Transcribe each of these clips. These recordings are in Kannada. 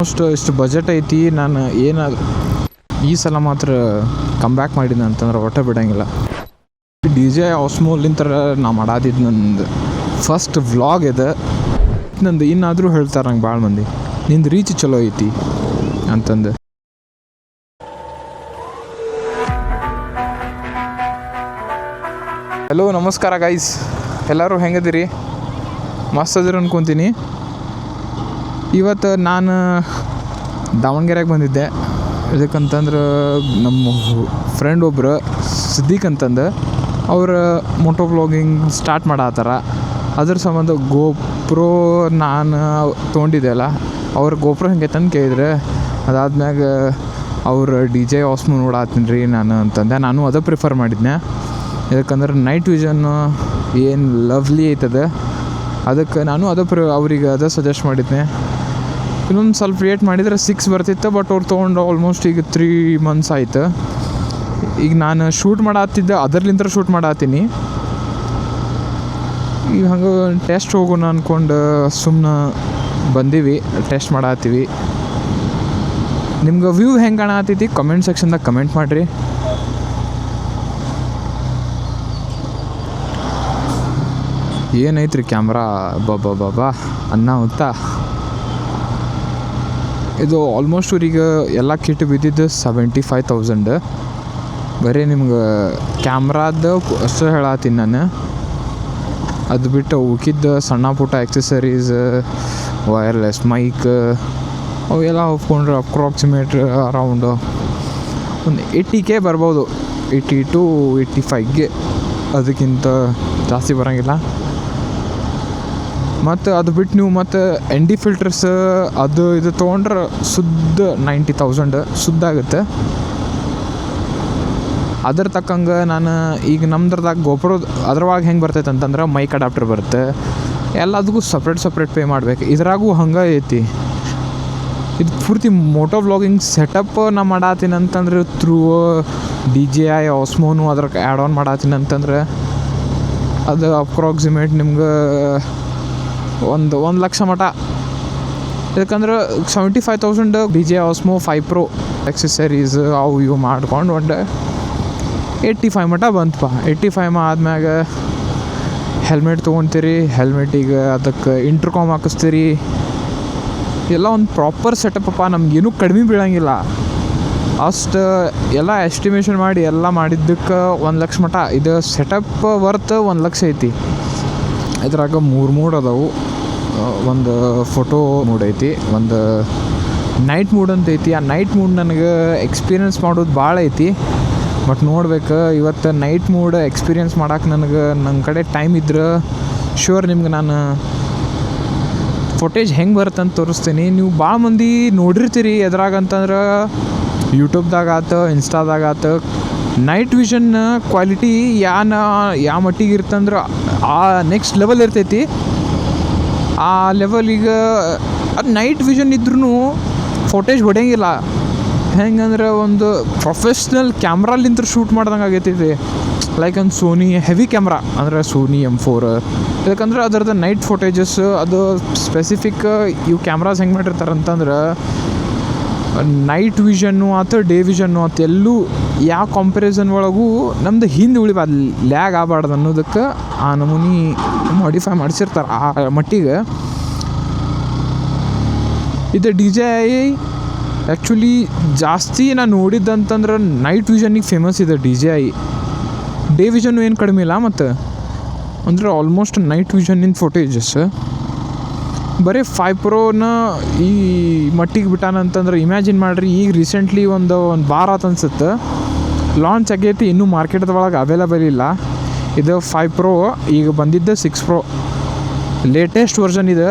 ಇಷ್ಟು ಬಜೆಟ್ ಐತಿ. ನಾನು ಈ ಸಲ ಮಾತ್ರ ಕಮ್ ಬ್ಯಾಕ್ ಮಾಡಿದ್ನ ಅಂತಂದ್ರೆ ಒಟ್ಟ ಬಿಡೋಂಗಿಲ್ಲ. DJ ಆಸ್ಮೋಲಿಂತ ನಾ ಮಾಡಾದಿದ್ದು ನಂದು ಫಸ್ಟ್ ವ್ಲಾಗ್ ಇದೆ. ನಂದು ಇನ್ನಾದರೂ ಹೇಳ್ತಾರೆ ನಂಗೆ ಭಾಳ ಮಂದಿ, ನಿಂದು ರೀಚ್ ಚಲೋ ಐತಿ ಅಂತಂದು. ಹಲೋ, ನಮಸ್ಕಾರ ಗೈಸ್, ಎಲ್ಲರೂ ಹೆಂಗದಿರಿ? ಮಸ್ತ್ ಅದಿರಿ ಅನ್ಕೊತೀನಿ. ಇವತ್ತು ನಾನು ದಾವಣಗೆರೆಗೆ ಬಂದಿದ್ದೆ. ಇದಕ್ಕಂತಂದ್ರೆ ನಮ್ಮ ಫ್ರೆಂಡ್ ಒಬ್ರು ಸಿದ್ದಿಕ್ ಅಂತಂದು ಅವ್ರು ಮೋಟೋ ವ್ಲಾಗಿಂಗ್ ಸ್ಟಾರ್ಟ್ ಮಾಡತ್ತಾರ. ಅದ್ರ ಸಂಬಂಧ ಗೋಪ್ರೋ ನಾನು ತೊಗೊಂಡಿದ್ದೆ ಅಲ್ಲ, ಅವ್ರು ಗೋಪ್ರೋ ಹೆಂಗೆ ತಂದು ಕೇಳಿದ್ರೆ, ಅದಾದ್ಮ್ಯಾಗ ಅವ್ರು DJ ಆಸ್ಮೋ ನೋಡತ್ತೀನಿ ರೀ ನಾನು ಅಂತಂದೆ. ನಾನು ಅದೇ ಪ್ರಿಫರ್ ಮಾಡಿದ್ನೆ. ಯಾಕಂದ್ರೆ ನೈಟ್ ವಿಷನ್ನು ಏನು ಲವ್ಲಿ ಐತದ, ಅದಕ್ಕೆ ನಾನು ಅವ್ರಿಗೆ ಅದೇ ಸಜೆಸ್ಟ್ ಮಾಡಿದ್ನೆ. ಇನ್ನೊಂದು ಸ್ವಲ್ಪ ವೇಟ್ ಮಾಡಿದರೆ 6 ಬರ್ತಿತ್ತು, ಬಟ್ ಅವ್ರು ತೊಗೊಂಡು ಆಲ್ಮೋಸ್ಟ್ ಈಗ 3 months ಆಯ್ತು. ಈಗ ನಾನು ಶೂಟ್ ಮಾಡತ್ತಿದ್ದೆ, ಅದರ್ಲಿಂದ ಶೂಟ್ ಮಾಡತ್ತೀನಿ. ಈಗ ಹಂಗೆ ಟೆಸ್ಟ್ ಹೋಗೋಣ ಅಂದ್ಕೊಂಡು ಸುಮ್ಮನೆ ಬಂದೀವಿ, ಟೆಸ್ಟ್ ಮಾಡತ್ತೀವಿ. ನಿಮ್ಗೆ ವ್ಯೂ ಹೆಂಗೆ ಕಾಣತ್ತೈತಿ ಕಮೆಂಟ್ ಸೆಕ್ಷನ್ದಾಗ ಕಮೆಂಟ್ ಮಾಡಿರಿ. ಏನೈತ್ರಿ ಕ್ಯಾಮ್ರಾ, ಬಾಬಾ ಅನ್ನ ಉತ್ತಾ. ಇದು ಆಲ್ಮೋಸ್ಟ್ ಇವ್ರಿಗೆ ಎಲ್ಲ ಕಿಟ್ ಬಿದ್ದಿದ್ದು 75,000. ಬರೀ ನಿಮ್ಗೆ ಕ್ಯಾಮ್ರಾದ ಅಷ್ಟು ಹೇಳತ್ತೀನಿ ನಾನು. ಅದು ಬಿಟ್ಟು ಉಳ್ಕಿದ್ದ ಸಣ್ಣ ಪುಟ್ಟ ಆಕ್ಸೆಸರೀಸ್, ವೈರ್ಲೆಸ್ ಮೈಕ್ ಅವೆಲ್ಲ ಒಪ್ಕೊಂಡ್ರೆ ಅಪ್ರಾಕ್ಸಿಮೇಟ್ ಅರೌಂಡ್ ಒಂದು 80K ಬರ್ಬೋದು, 80 to 85K, ಅದಕ್ಕಿಂತ ಜಾಸ್ತಿ ಬರೋಂಗಿಲ್ಲ. ಮತ್ತು ಅದು ಬಿಟ್ಟು ನೀವು ಮತ್ತು ND ಫಿಲ್ಟರ್ಸ್ ಅದು ಇದು ತೊಗೊಂಡ್ರೆ ಸುದ್ದ 90,000 ಸುದ್ದಾಗುತ್ತೆ. ಅದ್ರ ತಕ್ಕಂಗೆ ನಾನು ಈಗ ನಮ್ದ್ರದಾಗ ಗೋಪ್ರೋ ಅದ್ರವಾಗ ಹೆಂಗೆ ಬರ್ತೈತೆ ಅಂತಂದ್ರೆ ಮೈಕ್ ಅಡಾಪ್ಟರ್ ಬರುತ್ತೆ, ಎಲ್ಲದಕ್ಕೂ ಸಪ್ರೇಟ್ ಪೇ ಮಾಡಬೇಕು. ಇದ್ರಾಗೂ ಹಂಗೆ ಐತಿ. ಇದು ಪೂರ್ತಿ ಮೋಟೋ ವ್ಲಾಗಿಂಗ್ ಸೆಟಪ್ ನಾ ಮಾಡತ್ತೀನಿ ಅಂತಂದ್ರೆ ಥ್ರೂ DJI ಆಸ್ಮೋನು ಅದ್ರಾಗ ಆ್ಯಡ್ ಆನ್ ಮಾಡತ್ತೀನಿ ಅಂತಂದ್ರೆ ಅದು ಅಪ್ರಾಕ್ಸಿಮೇಟ್ ನಿಮ್ಗೆ ಒಂದು 1 ಲಕ್ಷ ಮಟ. ಯಾಕಂದ್ರೆ 75,000 DJI ಆಸ್ಮೋ 5 Pro ಆಕ್ಸೆಸರೀಸ್ ಅವು ಇವು ಮಾಡ್ಕೊಂಡು ಒಂದು 85 ಮಟ ಬಂತಪ್ಪ. 85 ಆದ್ಮ್ಯಾಗ ಹೆಲ್ಮೆಟ್ ತೊಗೊತೀರಿ, ಹೆಲ್ಮೆಟಿಗೆ ಅದಕ್ಕೆ ಇಂಟರ್ಕಾಮ್ ಹಾಕಿಸ್ತೀರಿ, ಎಲ್ಲ ಒಂದು ಪ್ರಾಪರ್ ಸೆಟಪ್ಪಪ್ಪ. ನಮಗೇನು ಕಡಿಮೆ ಬೀಳಂಗಿಲ್ಲ. ಅಷ್ಟು ಎಲ್ಲ ಎಸ್ಟಿಮೇಷನ್ ಮಾಡಿ ಎಲ್ಲ ಮಾಡಿದ್ದಕ್ಕೆ 1 ಲಕ್ಷ ಮಟ. ಇದು ಸೆಟಪ್ ವರ್ತ್ 1 ಲಕ್ಷ ಐತಿ. ಇದ್ರಾಗ 3 ಮೋಡ್ ಅದಾವು. ಒಂದು ಫೋಟೋ ಮೂಡ್ ಐತಿ, ಒಂದು ನೈಟ್ ಮೂಡ್ ಅಂತ ಐತಿ. ಆ ನೈಟ್ ಮೂಡ್ ನನಗೆ ಎಕ್ಸ್ಪೀರಿಯೆನ್ಸ್ ಮಾಡೋದು ಭಾಳ ಐತಿ, ಬಟ್ ನೋಡ್ಬೇಕು. ಇವತ್ತು ನೈಟ್ ಮೂಡ್ ಎಕ್ಸ್ಪೀರಿಯೆನ್ಸ್ ಮಾಡೋಕೆ ನನ್ನ ಕಡೆ ಟೈಮ್ ಇದ್ರೆ ಶ್ಯೂರ್ ನಿಮ್ಗೆ ನಾನು ಫೋಟೇಜ್ ಹೆಂಗೆ ಬರುತ್ತೆ ಅಂತ ತೋರಿಸ್ತೀನಿ. ನೀವು ಭಾಳ ಮಂದಿ ನೋಡಿರ್ತೀರಿ ಎದ್ರಾಗಂತಂದ್ರೆ ಯೂಟ್ಯೂಬ್ದಾಗ ಆತು, ಇನ್ಸ್ಟಾದಾಗ ಆತು, ನೈಟ್ ವಿಷನ್ ಕ್ವಾಲಿಟಿ ಯಾವ ಮಟ್ಟಿಗೆ ಇರ್ತಂದ್ರೆ ಆ ನೆಕ್ಸ್ಟ್ ಲೆವೆಲ್ ಇರ್ತೈತಿ. ಆ ಲೆವೆಲಿಗೆ ಅದು ನೈಟ್ ವಿಷನ್ ಇದ್ರೂ ಫೋಟೇಜ್ ಹೊಡೆಯಂಗಿಲ್ಲ. ಹೆಂಗಂದ್ರೆ ಒಂದು ಪ್ರೊಫೆಷ್ನಲ್ ಕ್ಯಾಮ್ರಾಲಿಂದ ಶೂಟ್ ಮಾಡ್ದಂಗೆ ಆಗೈತಿ. ಲೈಕ್ ಒಂದು ಸೋನಿ ಹೆವಿ ಕ್ಯಾಮ್ರಾ ಅಂದರೆ ಸೋನಿ M4. ಯಾಕಂದ್ರೆ ಅದರದ್ದು ನೈಟ್ ಫೋಟೇಜಸ್ ಅದು ಸ್ಪೆಸಿಫಿಕ್. ಇವು ಕ್ಯಾಮ್ರಾಸ್ ಹೆಂಗೆ ಮಾಡಿರ್ತಾರೆ ಅಂತಂದ್ರೆ ನೈಟ್ ವಿಷನ್ನು ಆಯ್ತು, ಡೇ ವಿಷನ್ನು ಆಯ್ತು, ಎಲ್ಲೂ ಯಾವ ಕಂಪ್ಯಾರಿಸನ್ ಒಳಗೂ ನಮ್ದು ಹಿಂದೆ ಉಳಿಬಾರ್ದು, ಲ್ಯಾಗ್ ಆಗಬಾರ್ದು ಅನ್ನೋದಕ್ಕೆ ಆ ನಮೂನಿ ಮಾಡಿಫೈ ಮಾಡಿಸಿರ್ತಾರೆ ಆ ಮಟ್ಟಿಗೆ. ಇದು DJI ಆ್ಯಕ್ಚುಲಿ ಜಾಸ್ತಿ ನಾನು ನೋಡಿದ್ದಂತಂದ್ರೆ ನೈಟ್ ವಿಷನ್ನಿಗೆ ಫೇಮಸ್ ಇದೆ DJI. ಡೇ ವಿಷನ್ನು ಏನು ಕಡಿಮೆ ಇಲ್ಲ. ಮತ್ತು ಅಂದರೆ ಆಲ್ಮೋಸ್ಟ್ ನೈಟ್ ವಿಷನ್ನಿಂದ ಫೋಟೇಜಸ್ ಬರೀ 5 Proನ ಈ ಮಟ್ಟಿಗೆ ಬಿಟ್ಟಾನಂತಂದ್ರೆ ಇಮ್ಯಾಜಿನ್ ಮಾಡಿರಿ. ಈಗ ರೀಸೆಂಟ್ಲಿ ಒಂದು ವಾರ ಆತು ಅನ್ಸುತ್ತೆ ಲಾಂಚ್ ಆಗೈತಿ, ಇನ್ನೂ ಮಾರ್ಕೆಟ್ದೊಳಗೆ ಅವೈಲೇಬಲ್ ಇಲ್ಲ. ಇದು 5 Pro, ಈಗ ಬಂದಿದ್ದ 6 Pro ಲೇಟೆಸ್ಟ್ ವರ್ಷನ್ ಇದೆ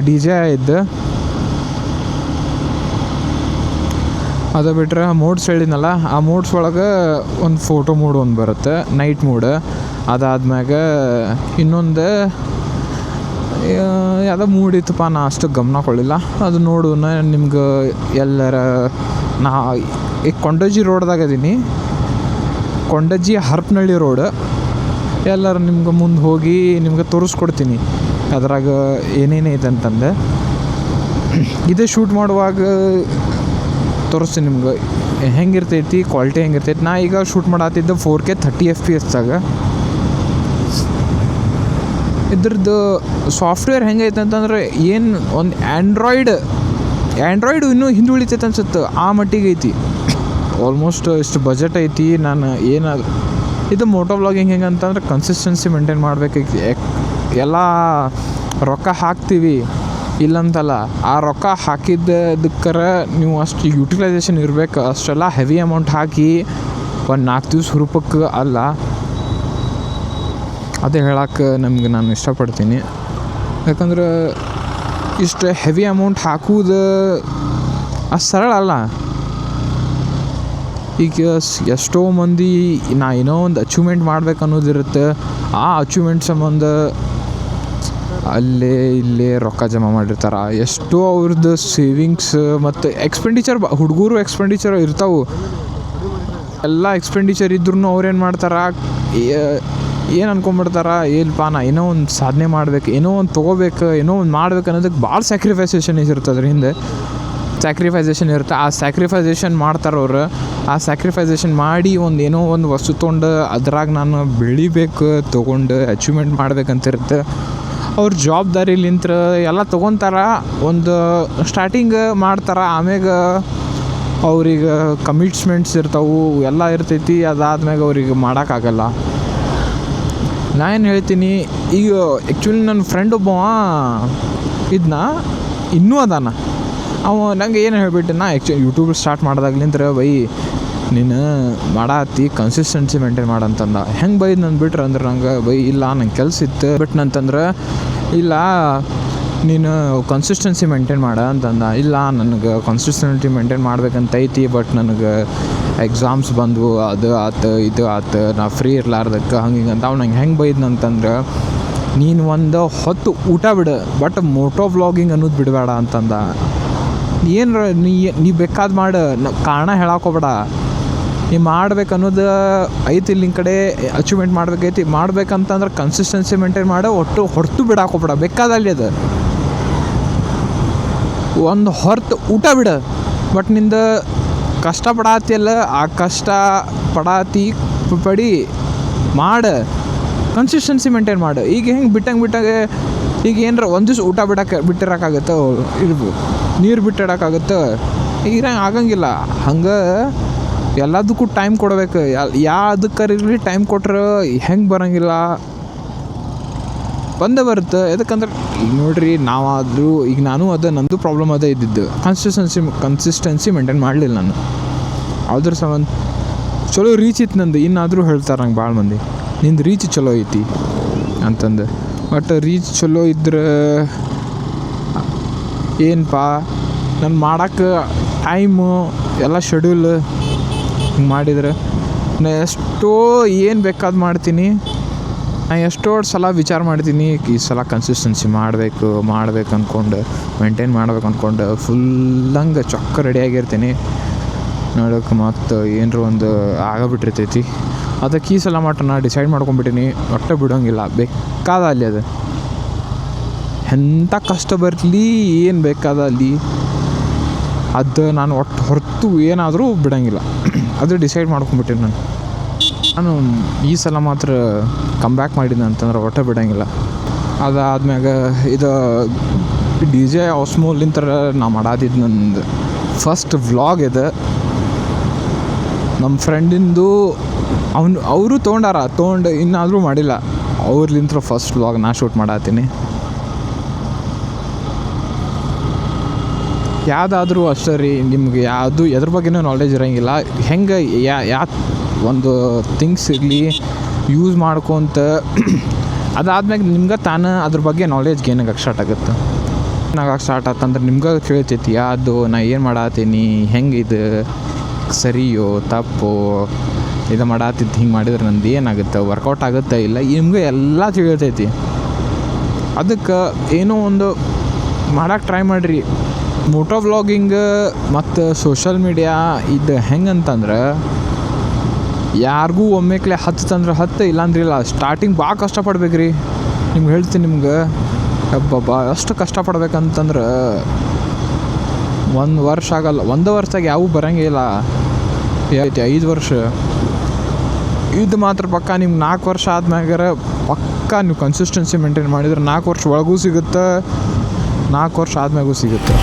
DJI ಇದ್ದು. ಅದು ಬಿಟ್ಟರೆ ಮೋಡ್ಸ್ ಹೇಳಿದ್ನಲ್ಲ, ಆ ಮೋಡ್ಸ್ ಒಳಗೆ ಒಂದು ಫೋಟೋ ಮೋಡ್ ಒಂದು ಬರುತ್ತೆ, ನೈಟ್ ಮೋಡ್. ಅದಾದ್ಮ್ಯಾಗ ಇನ್ನೊಂದು ಯಾವುದೋ ಮೂಡ್ ಇತ್ತಪ್ಪ, ನಾ ಅಷ್ಟು ಗಮನ ಕೊಡಲಿಲ್ಲ. ಅದು ನೋಡು ನಿಮ್ಗೆ ಎಲ್ಲರ ನಾ ಈಗ ಕೊಂಡಜ್ಜಿ ರೋಡ್ದಾಗ ಇದೀನಿ, ಕೊಂಡಜ್ಜಿ ಹರಪನಹಳ್ಳಿ ರೋಡ್. ಎಲ್ಲರೂ ನಿಮ್ಗೆ ಮುಂದೆ ಹೋಗಿ ನಿಮ್ಗೆ ತೋರಿಸ್ಕೊಡ್ತೀನಿ ಅದ್ರಾಗ ಏನೇನೈತೆ ಅಂತಂದು. ಇದೇ ಶೂಟ್ ಮಾಡುವಾಗ ತೋರಿಸ್ತೀನಿ ನಿಮ್ಗೆ ಹೆಂಗಿರ್ತೈತಿ, ಕ್ವಾಲಿಟಿ ಹೆಂಗಿರ್ತೈತಿ. ನಾ ಈಗ ಶೂಟ್ ಮಾಡತ್ತಿದ್ದ 4K 30 FPS ಇದ್ರದ್ದು ಸಾಫ್ಟ್ವೇರ್ ಹೆಂಗೈತೆ ಅಂತಂದ್ರೆ ಏನು ಒಂದು ಆ್ಯಂಡ್ರಾಯ್ಡು ಇನ್ನೂ ಹಿಂದೆ ಉಳಿತೈತೆ ಅನ್ಸುತ್ತೆ, ಆ ಮಟ್ಟಿಗೆ ಐತಿ. ಆಲ್ಮೋಸ್ಟ್ ಇಷ್ಟು ಬಜೆಟ್ ಐತಿ. ನಾನು ಇದು ಮೋಟೋ ವ್ಲಾಗಿಂಗ್ ಹೆಂಗೆ ಅಂತಂದ್ರೆ ಕನ್ಸಿಸ್ಟೆನ್ಸಿ ಮೇಂಟೈನ್ ಮಾಡಬೇಕು. ಎಲ್ಲ ರೊಕ್ಕ ಹಾಕ್ತೀವಿ ಇಲ್ಲಂತಲ್ಲ, ಆ ರೊಕ್ಕ ಹಾಕಿದ್ದಕ್ಕರ ನೀವು ಅಷ್ಟು ಯೂಟಿಲೈಸೇಷನ್ ಇರಬೇಕು. ಅಷ್ಟೆಲ್ಲ ಹೆವಿ ಅಮೌಂಟ್ ಹಾಕಿ ಒಂದು 4 ದಿವ್ಸ ಹುರುಪಕ್ಕೆ ಅಲ್ಲ. ಅದೇ ಹೇಳಕ್ಕೆ ನಾನು ಇಷ್ಟಪಡ್ತೀನಿ. ಯಾಕಂದ್ರೆ ಇಷ್ಟು ಹೆವಿ ಅಮೌಂಟ್ ಹಾಕುವುದು ಅಷ್ಟು ಸರಳ ಅಲ್ಲ. ಈಗ ಎಷ್ಟೋ ಮಂದಿ ಏನೋ ಒಂದು ಅಚೀವ್ಮೆಂಟ್ ಮಾಡ್ಬೇಕು ಅನ್ನೋದಿರುತ್ತೆ. ಆ ಅಚೀವ್ಮೆಂಟ್ ಸಂಬಂಧ ಅಲ್ಲೇ ಇಲ್ಲೇ ರೊಕ್ಕ ಜಮಾ ಮಾಡಿರ್ತಾರೆ. ಎಷ್ಟೋ ಅವ್ರದ್ದು ಸೇವಿಂಗ್ಸ್ ಮತ್ತು ಎಕ್ಸ್ಪೆಂಡಿಚರ್, ಹುಡುಗರು ಎಕ್ಸ್ಪೆಂಡಿಚರ್ ಇರ್ತಾವೆ. ಎಲ್ಲ ಎಕ್ಸ್ಪೆಂಡಿಚರ್ ಇದ್ರೂ ಅವ್ರೇನು ಮಾಡ್ತಾರೆ, ಏನು ಅನ್ಕೊಂಬಿಡ್ತಾರೆ, ಇಲ್ಲಪ್ಪ ನಾ ಏನೋ ಒಂದು ಸಾಧನೆ ಮಾಡ್ಬೇಕು, ಏನೋ ಒಂದು ತೊಗೋಬೇಕು, ಏನೋ ಒಂದು ಮಾಡ್ಬೇಕು ಅನ್ನೋದಕ್ಕೆ ಭಾಳ ಸ್ಯಾಕ್ರಿಫೈಸೇಷನ್ ಇರುತ್ತೆ. ಅದ್ರ ಹಿಂದೆ ಸ್ಯಾಕ್ರಿಫೈಸೇಷನ್ ಇರುತ್ತೆ. ಆ ಸ್ಯಾಕ್ರಿಫೈಸೇಷನ್ ಮಾಡ್ತಾರೆ ಅವರು. ಆ ಸ್ಯಾಕ್ರಿಫೈಸೇಷನ್ ಮಾಡಿ ಏನೋ ಒಂದು ವಸ್ತು ತೊಗೊಂಡು ಅದ್ರಾಗ ನಾನು ಬೆಳಿಬೇಕು, ತೊಗೊಂಡು ಅಚೀವ್ಮೆಂಟ್ ಮಾಡ್ಬೇಕಂತಿರುತ್ತೆ. ಅವ್ರ ಜವಾಬ್ದಾರಿಲಿಂತ್ರ ಎಲ್ಲ ತೊಗೊತಾರ. ಒಂದು ಸ್ಟಾರ್ಟಿಂಗ್ ಮಾಡ್ತಾರೆ, ಆಮ್ಯಾಗ ಅವ್ರಿಗೆ ಕಮಿಟ್ಸ್ಮೆಂಟ್ಸ್ ಇರ್ತಾವೆ, ಎಲ್ಲ ಇರ್ತೈತಿ. ಅದಾದ್ಮ್ಯಾಗ ಅವ್ರಿಗೆ ಮಾಡೋಕ್ಕಾಗಲ್ಲ. ನಾ ಏನು ಹೇಳ್ತೀನಿ, ಈಗ ಆ್ಯಕ್ಚುಲಿ ನನ್ನ ಫ್ರೆಂಡ್ ಒಬ್ಬವ ಇದನ್ನ ಇನ್ನೂ ಅದಾನ. ಅವ ನಂಗೆ ಏನು ಹೇಳ್ಬಿಟ್ಟು, ನಾ ಆ್ಯಕ್ಚುಲಿ ಯೂಟ್ಯೂಬ್ ಸ್ಟಾರ್ಟ್ ಮಾಡಿದಾಗ್ಲಿಂತ್ರ ಬೈ ನೀನು ಮಾಡತ್ತಿ ಕನ್ಸಿಸ್ಟೆನ್ಸಿ ಮೇಂಟೈನ್ ಮಾಡಂತಂದ. ಹೆಂಗೆ ಬೈದು ನಾನು ಬಿಟ್ರೆ ಅಂದ್ರೆ ನಂಗೆ ಬೈ ಇಲ್ಲ ನಂಗೆ ಕೆಲಸ ಇತ್ತು ಬಿಟ್ನಂತಂದ್ರೆ ಇಲ್ಲ ನೀನು ಕನ್ಸಿಸ್ಟೆನ್ಸಿ ಮೇಂಟೈನ್ ಮಾಡ ಅಂತಂದ. ಇಲ್ಲ ನನಗೆ ಕನ್ಸಿಸ್ಟೆನ್ಸಿ ಮೇಂಟೈನ್ ಮಾಡ್ಬೇಕಂತ ಐತಿ, ಬಟ್ ನನಗೆ ಎಕ್ಸಾಮ್ಸ್ ಬಂದವು, ಅದು ಆತು ಇದು ಆತು, ನಾ ಫ್ರೀ ಇರ್ಲಾರ್ದಕ್ಕೆ ಹಂಗೆ ಅಂತ. ಅವ್ನು ನಂಗೆ ಹೆಂಗೆ ಬೈದ್ನಂತಂದ್ರೆ ನೀನು ಒಂದು ಹೊತ್ತು ಊಟ ಬಿಡು, ಬಟ್ ಮೋಟೋ ವ್ಲಾಗಿಂಗ್ ಅನ್ನೋದು ಬಿಡಬೇಡ ಅಂತಂದ. ಏನು ನೀ ಬೇಕಾದ ಮಾಡು, ಕಾರಣ ಹೇಳಾಕೋಬೇಡ. ನೀ ಮಾಡ್ಬೇಕು ಅನ್ನೋದು ಐತಿ, ಇಲ್ಲಿ ನಿನ್ನ ಕಡೆ ಅಚೀವ್ಮೆಂಟ್ ಮಾಡ್ಬೇಕೈತಿ, ಮಾಡ್ಬೇಕಂತಂದ್ರೆ ಕನ್ಸಿಸ್ಟೆನ್ಸಿ ಮೇಂಟೈನ್ ಮಾಡು. ಹೊರತು ಬಿಡಾಕೋಬೇಡ, ಬೇಕಾದಲ್ಲಿ ಅದು ಒಂದು ಹೊರತು ಊಟ ಬಿಡು. ಬಟ್ ನಿಂದ ಕಷ್ಟಪಡಾತಿಯಲ್ಲ, ಆ ಕಷ್ಟ ಪಡಿ ಮಾಡು, ಕನ್ಸಿಸ್ಟೆನ್ಸಿ ಮೇಂಟೈನ್ ಮಾಡು. ಈಗ ಹೆಂಗೆ ಬಿಟ್ಟಂಗೆ ಈಗ ಏನರ ಒಂದು ದಿವ್ಸ ಊಟ ಬಿಟ್ಟಿರೋಕ್ಕಾಗತ್ತೆ, ನೀರು ಬಿಟ್ಟಿಡೋಕ್ಕಾಗತ್ತೆ, ಈಗ ಆಗಂಗಿಲ್ಲ. ಹಂಗೆ ಎಲ್ಲದಕ್ಕೂ ಟೈಮ್ ಕೊಡಬೇಕು. ಯಾವುದಕ್ಕರಿರಲಿ ಟೈಮ್ ಕೊಟ್ರೆ ಹೆಂಗೆ ಬರೋಂಗಿಲ್ಲ, ಬಂದೇ ಬರುತ್ತೆ. ಯಾಕಂದ್ರೆ ಈಗ ನೋಡ್ರಿ, ನಾವಾದರೂ ಈಗ ನಂದು ಪ್ರಾಬ್ಲಮ್ ಅದೇ ಇದ್ದಿದ್ದು, ಕನ್ಸಿಸ್ಟೆನ್ಸಿ ಮೇಂಟೈನ್ ಮಾಡಲಿಲ್ಲ ನಾನು. ಅದ್ರ ಸಂಬಂಧ ಚಲೋ ರೀಚ್ ಇತ್ತು ನಂದು. ಇನ್ನಾದರೂ ಹೇಳ್ತಾರೆ ನಂಗೆ ಭಾಳ ಮಂದಿ, ನಿಂದು ರೀಚ್ ಚಲೋ ಐತಿ ಅಂತಂದು. ಬಟ್ ರೀಚ್ ಚಲೋ ಇದ್ರೆ ಏನಪ್ಪ, ನಾನು ಮಾಡೋಕ್ಕೆ ಟೈಮು ಎಲ್ಲ ಶೆಡ್ಯೂಲ್ ಹಿಂಗೆ ಮಾಡಿದ್ರೆ ನಾ ಎಷ್ಟೋ ಏನು ಬೇಕಾದ್ ಮಾಡ್ತೀನಿ. ನಾ ಎಷ್ಟೋ ಸಲ ವಿಚಾರ ಮಾಡ್ತೀನಿ, ಈ ಸಲ ಕನ್ಸಿಸ್ಟೆನ್ಸಿ ಮಾಡಬೇಕು ಅಂದ್ಕೊಂಡು, ಮೇಂಟೈನ್ ಮಾಡ್ಬೇಕು ಅಂದ್ಕೊಂಡು ಫುಲ್ಲಂಗೆ ಚೊಕ್ಕ ರೆಡಿಯಾಗಿರ್ತೀನಿ. ನೋಡೋಕೆ ಮತ್ತು ಏನರ ಒಂದು ಆಗಬಿಟ್ಟಿರ್ತೈತಿ. ಅದಕ್ಕೆ ಈ ಸಲ ಮಟ್ಟ ನಾ ಡಿಸೈಡ್ ಮಾಡ್ಕೊಂಬಿಟ್ಟಿನಿ, ಒಟ್ಟೆ ಬಿಡೋಂಗಿಲ್ಲ. ಬೇಕಾದ ಅಲ್ಲಿ ಅದು ಎಂಥ ಕಷ್ಟ ಬರಲಿ, ಏನು ಬೇಕಾದ ಅಲ್ಲಿ ಅದು ನಾನು ಹೊರತು ಏನಾದರೂ ಬಿಡೋಂಗಿಲ್ಲ. ಅದು ಡಿಸೈಡ್ ಮಾಡ್ಕೊಂಬಿಟ್ಟಿನಿ ನಾನು ಈ ಸಲ ಮಾತ್ರ ಕಮ್ ಬ್ಯಾಕ್ ಮಾಡಿದ್ದೆ ಅಂತಂದ್ರೆ ಒಟ್ಟೆ ಬಿಡೋಂಗಿಲ್ಲ. ಅದಾದ್ಮ್ಯಾಗ ಇದು DJ ಆಸ್ಮೋಲಿಂತ ನಾ ಮಾಡಾದಿದ್ದು ನಂದು ಫಸ್ಟ್ ವ್ಲಾಗ್ ಇದೆ. ನಮ್ಮ ಫ್ರೆಂಡಿಂದು ಅವರು ತೊಗೊಂಡು ಇನ್ನಾದರೂ ಮಾಡಿಲ್ಲ. ಅವ್ರಲಿಂತ್ರ ಫಸ್ಟ್ ವ್ಲಾಗ್ ನಾ ಶೂಟ್ ಮಾಡತ್ತೀನಿ. ಯಾವುದಾದ್ರೂ ಅಷ್ಟೇ ರೀ, ನಿಮ್ಗೆ ಯಾವುದು ಎದ್ರ ಬಗ್ಗೆನೂ ನಾಲೆಜ್ ಇರೋಂಗಿಲ್ಲ. ಹೆಂಗೆ ಒಂದು ಥಿಂಗ್ಸ್ ಇರಲಿ ಯೂಸ್ ಮಾಡ್ಕೊತ ಅದಾದ್ಮ್ಯಾಗ ನಿಮ್ಗೆ ತಾನು ಅದ್ರ ಬಗ್ಗೆ ನಾಲೆಜ್ ಗೇನಾಗಕ್ಕೆ ಸ್ಟಾರ್ಟ್ ಆಗುತ್ತೆ. ಸ್ಟಾರ್ಟ್ ಆತಂದ್ರೆ ನಿಮ್ಗೆ ತಿಳಿತೈತಿ ಅದು ನಾ ಏನು ಮಾಡತ್ತೀನಿ, ಹೆಂಗೆ ಇದು ಸರಿಯೋ ತಪ್ಪೋ, ಇದು ಮಾಡತ್ತಿದ್ದು ಹಿಂಗೆ ಮಾಡಿದ್ರೆ ನಂದು ಏನಾಗುತ್ತೆ, ವರ್ಕೌಟ್ ಆಗುತ್ತೆ ಇಲ್ಲ, ನಿಮ್ಗೆ ಎಲ್ಲ ತಿಳಿತೈತಿ. ಅದಕ್ಕೆ ಏನೋ ಒಂದು ಮಾಡೋಕ್ಕೆ ಟ್ರೈ ಮಾಡಿರಿ. ಮೋಟೋ ವ್ಲಾಗಿಂಗ್ ಮತ್ತು ಸೋಷಲ್ ಮೀಡಿಯಾ ಇದು ಹೆಂಗಂತಂದ್ರೆ ಯಾರಿಗೂ ಒಮ್ಮೆಕ್ಲೆ ಹತ್ತು ಇಲ್ಲಾಂದ್ರೆ ಇಲ್ಲ. ಸ್ಟಾರ್ಟಿಂಗ್ ಭಾಳ ಕಷ್ಟಪಡ್ಬೇಕು ರೀ. ನಿಮ್ಗೆ ಹೇಳ್ತೀನಿ, ನಿಮ್ಗೆ ಅಬ್ಬಬ್ಬ ಅಷ್ಟು ಕಷ್ಟಪಡ್ಬೇಕಂತಂದ್ರೆ 1 ವರ್ಷ ಆಗಲ್ಲ, 1 ವರ್ಷದಾಗ ಯಾವೂ ಬರೋಂಗಿಲ್ಲ. ಐತಿ 5 ವರ್ಷ ಇದು ಮಾತ್ರ ಪಕ್ಕ. ನಿಮ್ಗೆ 4 ವರ್ಷ ಆದ್ಮ್ಯಾಗಾರ ಪಕ್ಕ ನೀವು ಕನ್ಸಿಸ್ಟೆನ್ಸಿ ಮೇಂಟೈನ್ ಮಾಡಿದ್ರೆ 4 ವರ್ಷ ಒಳಗೂ ಸಿಗುತ್ತೆ, 4 ವರ್ಷ ಆದ್ಮ್ಯಾಗೂ ಸಿಗುತ್ತೆ.